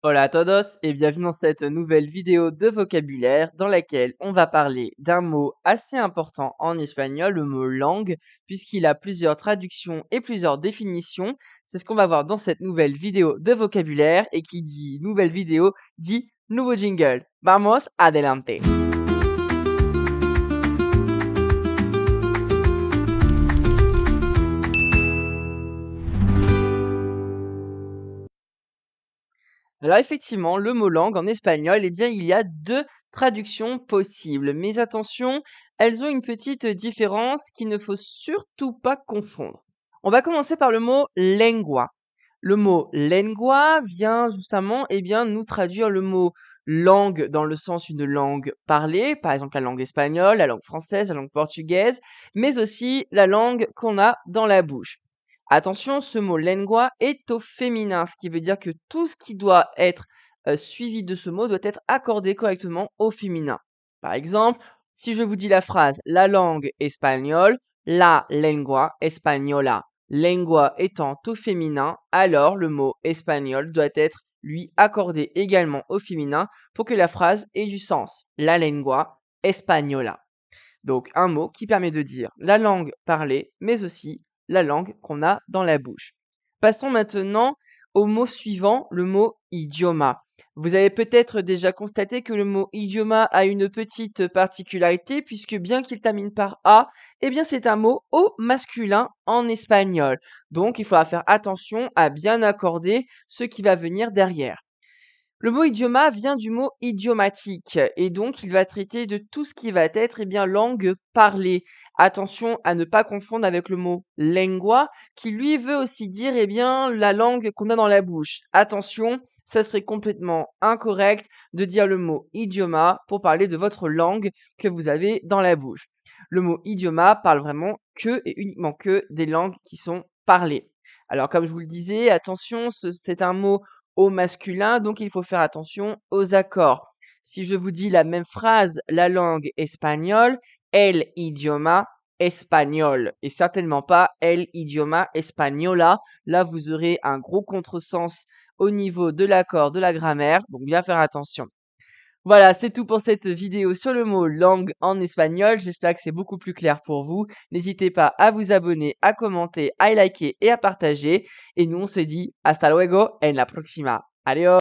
Hola a todos et bienvenue dans cette nouvelle vidéo de vocabulaire dans laquelle on va parler d'un mot assez important en espagnol, le mot langue, puisqu'il a plusieurs traductions et plusieurs définitions. C'est ce qu'on va voir dans cette nouvelle vidéo de vocabulaire et qui dit nouvelle vidéo dit nouveau jingle. Vamos adelante. Alors effectivement, le mot langue en espagnol, eh bien, il y a deux traductions possibles. Mais attention, elles ont une petite différence qu'il ne faut surtout pas confondre. On va commencer par le mot lengua. Le mot lengua vient justement, eh bien, nous traduire le mot langue dans le sens une langue parlée, par exemple la langue espagnole, la langue française, la langue portugaise, mais aussi la langue qu'on a dans la bouche. Attention, ce mot lengua est au féminin, ce qui veut dire que tout ce qui doit être suivi de ce mot doit être accordé correctement au féminin. Par exemple, si je vous dis la phrase la langue espagnole, la lengua española, lengua étant au féminin, alors le mot espagnol doit être lui accordé également au féminin pour que la phrase ait du sens. La lengua española. Donc un mot qui permet de dire la langue parlée, mais aussi la langue qu'on a dans la bouche. Passons maintenant au mot suivant, le mot idioma. Vous avez peut-être déjà constaté que le mot idioma a une petite particularité puisque bien qu'il termine par A, eh bien c'est un mot au masculin en espagnol. Donc il faudra faire attention à bien accorder ce qui va venir derrière. Le mot idioma vient du mot idiomatique et donc il va traiter de tout ce qui va être langue parlée. Attention à ne pas confondre avec le mot lengua qui lui veut aussi dire la langue qu'on a dans la bouche. Attention, ça serait complètement incorrect de dire le mot idioma pour parler de votre langue que vous avez dans la bouche. Le mot idioma parle vraiment que et uniquement que des langues qui sont parlées. Alors comme je vous le disais, attention, c'est un mot au masculin, donc il faut faire attention aux accords. Si je vous dis la même phrase, la langue espagnole, el idioma espagnol, et certainement pas el idioma española. Là, vous aurez un gros contresens au niveau de l'accord de la grammaire, donc bien faire attention. Voilà, c'est tout pour cette vidéo sur le mot langue en espagnol. J'espère que c'est beaucoup plus clair pour vous. N'hésitez pas à vous abonner, à commenter, à liker et à partager. Et nous, on se dit hasta luego en la próxima. Adiós!